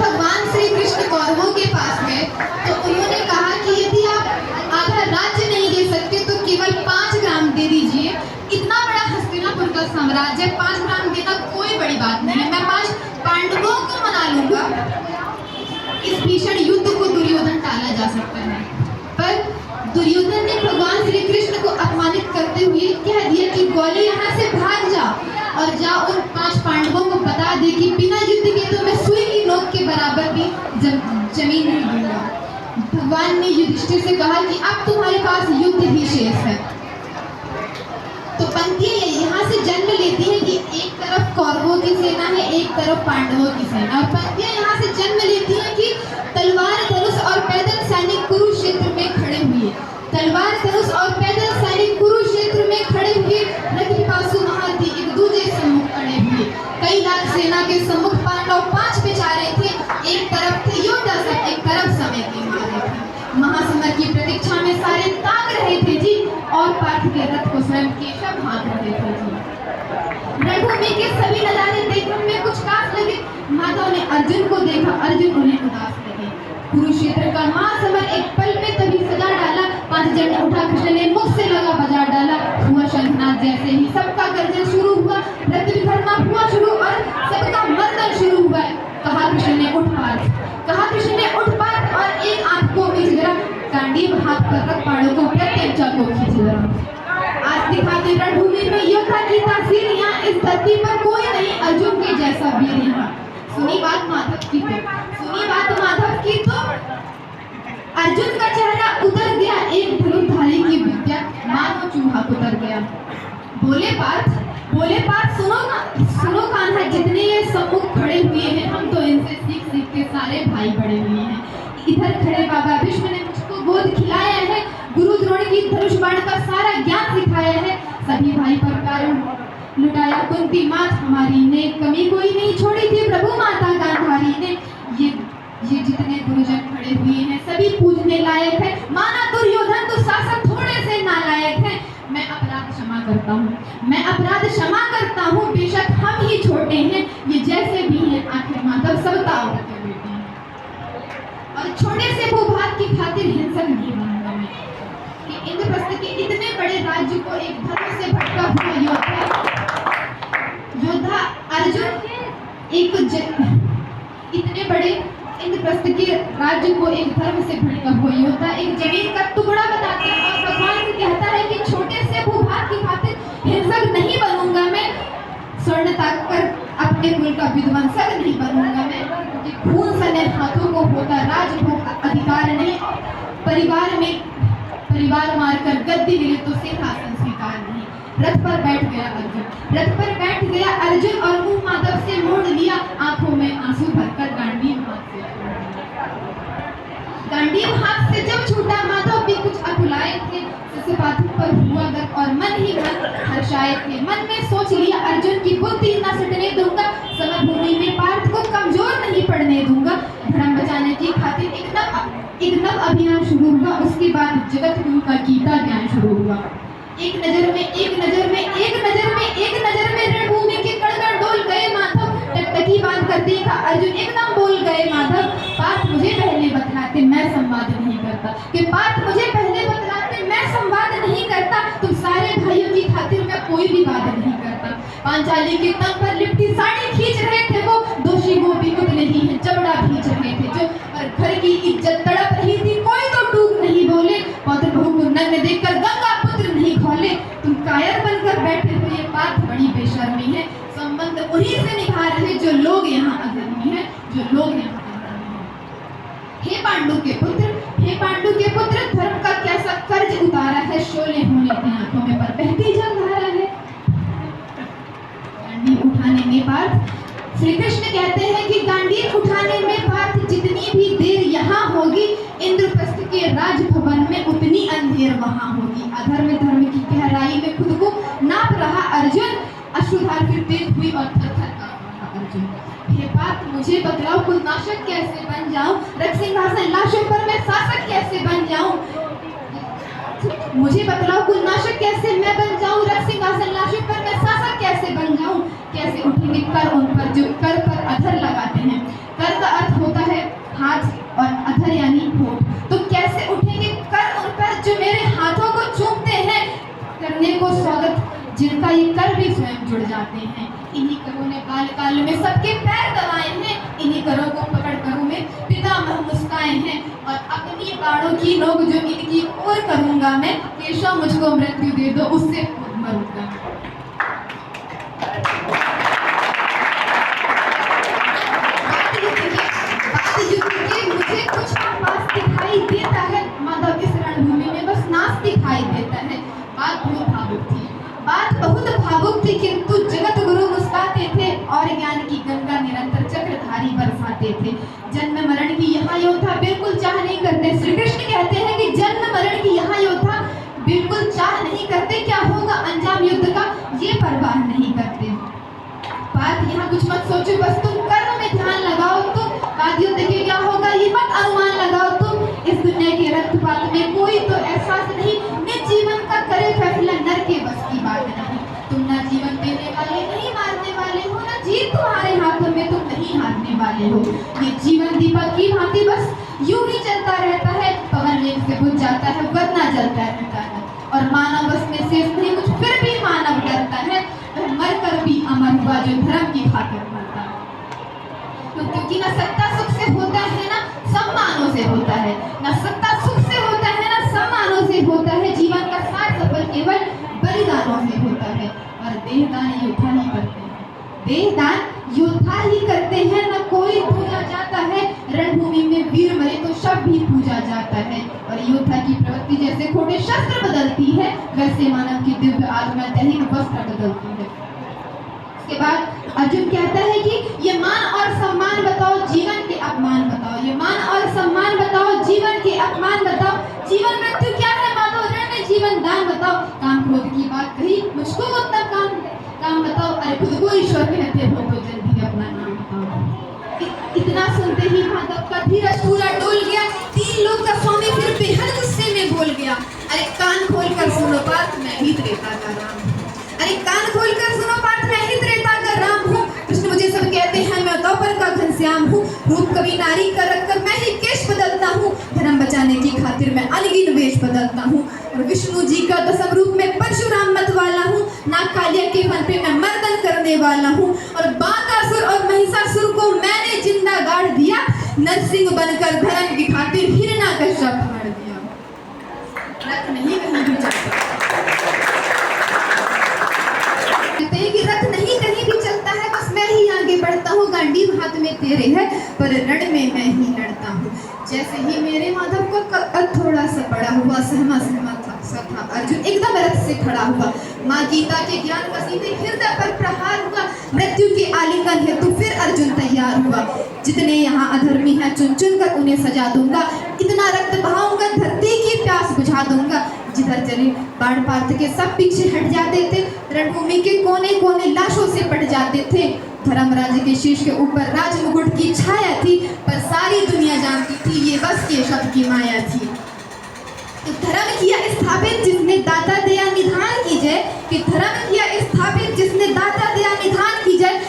भगवान श्री कृष्ण कौरवों के पास गए तो उन्होंने कहा कि यदि आप आधा राज्य नहीं दे सकते तो केवल 5 ग्राम दे दीजिए। इतना बड़ा हस्तिनापुर का साम्राज्य, 5 ग्राम देना कोई बड़ी बात नहीं है, मैं 5 पांडवों को मना लूंगा। इस भीषण युद्ध को दुर्योधन टाला जा सकता है, पर दुर्योधन ने भगवान श्री कृष्ण को अपमानित करते हुए कह दिया कि ग्वाली यहाँ से भाग जा और जा उन 5 पांडवों को बता दे कि बिना युद्ध के तो मैं सुई की नोक के बराबर भी जमीन नहीं दूंगा। भगवान ने युधिष्ठिर से कहा कि अब तुम्हारे पास युद्ध ही शेष है। तो पंक्तियां यहाँ से जन्म लेती है कि एक तरफ कौरवों की सेना है, एक तरफ पांडवों की सेना, और पंक्तियां यहाँ से जन्म लेती है कि तलवार धनुष और पैदल सैनिक कुरुक्षेत्र में खड़े हुए, तलवार धनुष और पैदल सैनिक कुरुक्षेत्र में खड़े हुए, रक्तपिपासु महारथी एक दूसरे सम्मुख खड़े हुए। कई लाख सेना के सम्मुख पांडव 5 बेचारे थे, एक तरफ थे योद्धा सब, एक तरफ समय के मारे थे। महासमर की प्रतीक्षा में सारे ताक रहे थे जी, और पार्थ के रथ को स्वयं केशव हाँक रहे थे जी। रणभूमि के सभी नजारे देखने में कुछ खास लगे। माधव ने अर्जुन को देखा, अर्जुन उन्हें उदास लगे। कुरुक्षेत्र का महासमर एक पल में तभी सजा डाला। 5 झंडा उठा कृष्ण ने मुख से लगा बजा डाला। हुआ शंखनाद, जैसे ही सबका गर्जन शुरू हुआ, रक्त विधर्मा हुआ शुरू और सबका मर्दन शुरू हुआ। कहा कृष्ण ने उठ पार्थ, कहा कृष्ण ने उठ पार्थ, और एक आंख को खींच जरा, गांडीव हाथ पर रख पाड़ों को प्रत्यंचा को खींच जरा। आज दिखाते रणभूमि में योद्धा की तासीर, यहाँ इस धरती पर कोई नहीं अर्जुन के जैसा वीर यहाँ। सुनी बात माधव की तो, सुनी बात माधव की तो अर्जुन का चेहरा उतर गया, एक धनुर्धारी की विद्या मानो चूहा उतर गया। बोले पार्थ सुनो कान्हा, जितने ये सम्मुख खड़े हुए हैं हम तो इनसे सीख के सारे भाई बड़े हुए हैं। इधर खड़े बाबा भीष्म ने मुझको गोद खिलाया है, गुरु द्रोण की धनुष बाण का सारा ज्ञान सिखाया है, सभी भाई पर कारण लुटाया कुंती मात हमारी ने, कमी कोई नहीं छोड़ी थी प्रभु माता गांधारी ने। ये जितने गुरुजन खड़े हुए हैं सभी पूजने लायक है, माना दुर्योधन तो शासक थोड़े से नालायक है। मैं अपराध क्षमा करता हूँ, मैं अपराध क्षमा करता हूँ, बेशक हम ही छोटे हैं, ये जैसे भी हैं आखिर माधव सब ताऊ के बेटे हैं। और छोटे से भूभाग की खातिर हिंसक नहीं बनूंगा मैं, कि इंद्रप्रस्थ के इतने बड़े राज्य को एक धर्म से भटका हुआ योद्धा अर्जुन, इतने बड़े इंद्रप्रस्थ के राज्य को एक धर्म से भटका हुआ योद्धा एक जमीन का टुकड़ा बताता है और भगवान से कहता है कि छोटे से भूभाग की खातिर हिंसक नहीं बनूंगा मैं, स्वर्ण ताक कर अपने कुल का विध्वंसक नहीं बनूंगा मैं, क्योंकि खून सने हाथों को होता राजभोग अधिकार नहीं, परिवार मारकर गद्दी मिले तो सिंहासन स्वीकार नहीं। रथ पर बैठ गया अर्जुन, रथ पर बैठ गया अर्जुन, और मुंह माधव से मोड़ लिया, आंखों में आंसू भरकर गांडीव हाथ से जब छूटा, माधव भी कुछ अकुलाए थे, पाथी पर हुआ गर्व और मन ही मन हर्षाए थे। मन में सोच लिया अर्जुन की बुद्धि न सटने दूंगा, समरभूमि में पार्थ को कमजोर नहीं पड़ने दूंगा। धर्म बचाने की खातिर एक नव अभियान शुरू हुआ, उसके बाद जगत गुरु का गीता ज्ञान शुरू हुआ। एक नजर में रणभूमि के कण डोल गए माधव, टकटकी बांध कर देखा अर्जुन, एकदम बोल गए माधव, पार्थ मुझे पहले बतलाते मैं संवाद नहीं करता, कि पार्थ मुझे पहले बतलाते मैं संवाद नहीं करता, तुम सारे भाइयों की खातिर मैं कोई भी बात नहीं करता। पांचाली के तंग पर लिपटी साड़ी खींच रहे थे वो, दोषी वो भी उतने ही है जबड़ा खींच रहे थे जो, और घर की इज्जत तड़प रही थी, कोई तो टूक नहीं बोले, पौत्र बहू को नग्न देखकर गंगा पुत्र नहीं खोले। तुम कायर बनकर बैठे हो, ये बात बड़ी बेशर्मी है, संबंध उन्हीं से निभा रहे जो लोग यहाँ अधर्मी हैं, जो लोग यहाँ अधर्मी हैं। हे पांडु के पुत्र, धर्म का कैसा कर्ज उतारा है, शोले होने की आंखों में पर बहती जलधारा है। गांडीव उठाने में पार्थ, श्री कृष्ण कहते हैं कि गांडीव उठाने में पार्थ जितनी भी देर यहाँ होगी, इंद्रप्रस्थ के राजभवन में उतनी अंधेर वहाँ होगी। अधर्म धर्म की गहराई में खुद को नाप रहा अर्जुन, अश्रुधार फिर तेज हुई और थर-थर कांप रहा अर्जुन। हे पार्थ मुझे बतलाओ, कुलनाशक कैसे बन जाऊं, रक्त सिंहासन लाशों पर मैं शासक कैसे बन जाऊं। मुझे बतलाओ कुलनाशक कैसे मैं बन जाऊं, रक्त सिंहासन लाशों पर मैं शासक कैसे बन जाऊं। कैसे उठेंगे कर उन पर जो कर पर अधर लगाते हैं। कर का अर्थ होता स्वागत जिनका ये कर भी स्वयं जुड़ जाते हैं। इन्हीं करों ने बालकाल में सबके पैर दबाए हैं, इन्हीं करों को पकड़ करों में पितामह मुस्काए हैं। और अपनी बाणों की नोक जो इनकी ओर करूंगा मैं, केशव मुझको मृत्यु दे दो उससे खुद मरूंगा। मुझे कुछ आवाज दिखाई देता है, माधव इस रणभूमि में बस नाच दिखाई देता है। बात बहुत भावुक थी किंतु जगत गुरु मुस्काते थे और ज्ञान की गंगा निरंतर चक्रधारी बरसाते थे। जन्म मरण की यहाँ योद्धा बिल्कुल चाह नहीं करते। श्री कृष्ण कहते हैं कि जन्म मरण की यहाँ योद्धा बिल्कुल चाह नहीं करते, क्या होगा अंजाम युद्ध का ये परवाह नहीं करते। बात यहाँ कुछ मत सोचो, बस तुम कर्म में ध्यान लगाओ, तुम बाद युद्ध के क्या होगा ये मत अनुमान लगाओ। तुम इस दुनिया के रक्तपात में कोई तो एहसास नहीं, निज जीवन का करे फैसला नर के बस की बात नहीं। तुम ना जीवन देने वाले नहीं मारने वाले हो, ना जीत तुम्हारे हाथों में तुम नहीं हारने वाले हो। ये जीवन दीपक की भांति बस यूं ही चलता रहता है, पवन वेग से बुझ जाता है, वरना जलता रहता है। और मानव बस में शेष नहीं कुछ, फिर भी मानव डरता है, वह मर कर भी अमर हुआ जो धर्म की खातिर मरता है। क्योंकि ना सत्ता सुख से होता है ना सम्मानों से होता है, ना सत्ता सुख से होता है ना सम्मानों से होता है। जीवन का सार सफल केवल बलिदानों से होता है। और देहदान योद्धा ही करते हैं, देहदान योद्धा ही करते हैं, ना कोई पूजा जाता है। रणभूमि में वीर मरे तो शव भी पूजा जाता है। और योद्धा की प्रवृत्ति जैसे खोटे शस्त्र बदलती है, वैसे मानव की दिव्य आत्मा दैहिक वस्त्र बदलती है। के बाद अर्जुन कहता है कि ये मान और सम्मान बताओ, जीवन के अपमान बताओ। ये मान और सम्मान बताओ, जीवन के अपमान बताओ। जीवन मृत्यु क्या है माधव, रण में जीवन दान बताओ। काम क्रोध की बात कही, मुझको उतना काम बताओ। अरे खुद को ईश्वर कहते हो तो जल्दी अपना नाम बताओ। इतना सुनते ही माधव का धीरज पूरा डोल गया। 3 लोग का स्वामी फिर बेहद गुस्से में बोल गया। अरे कान खोल कर सुनो पार्थ, मैं ही त्रेता का राम हूँ। अरे कान खोल कर सुनो पार्थ, मैं ही त्रेता का राम हूँ। कृष्ण मुझे सब कहते हैं, मैं द्वापर का घनश्याम हूँ। रूप कभी नारी का रखकर मैं ही केश बदलता हूँ। धर्म बचाने की खातिर मैं अनगिन वेश बदलता हूँ। और विष्णु जी का दसम रूप में परशुराम मत वाला हूँ। नागकालिया के फन पे मैं मर्दन करने वाला हूँ। और बांकासुर और महिषासुर को मैंने जिंदा गाड़ दिया। नरसिंह बनकर धर्म की खातिर हिरण्याकश्यप मार दिया। रथ नहीं कहीं भी चलता, कि रथ नहीं कहीं भी चलता है, बस मैं ही आगे बढ़ता हूँ। गांडीव हाथ में तेरे है पर रण में मैं ही लड़ता हूँ। जैसे ही मेरे माधव को थोड़ा सा बड़ा हुआ, सहमा था अर्जुन एकदम रथ से खड़ा हुआ। माँ गीता के ज्ञान का सीधे हृदय पर प्रहार हुआ। मृत्यु के आलिंगन हेतु फिर अर्जुन तैयार हुआ। जितने यहाँ अधर्मी हैं चुन चुन कर उन्हें सजा दूंगा। इतना रक्त बहाऊंगा, धरती की प्यास बुझा दूंगा। जिधर चले बाण पार्थ के सब पीछे हट जाते थे। रणभूमि के कोने कोने लाशों से पट जाते थे। धर्मराज के शीश के ऊपर राजमुकुट की छाया थी, पर सारी दुनिया जानती थी ये बस केशव की माया थी। तो धर्म किया स्थापित जिसने दाता दया निधान की जय, कि धर्म किया स्थापित जिसने दाता दया निधान की जय।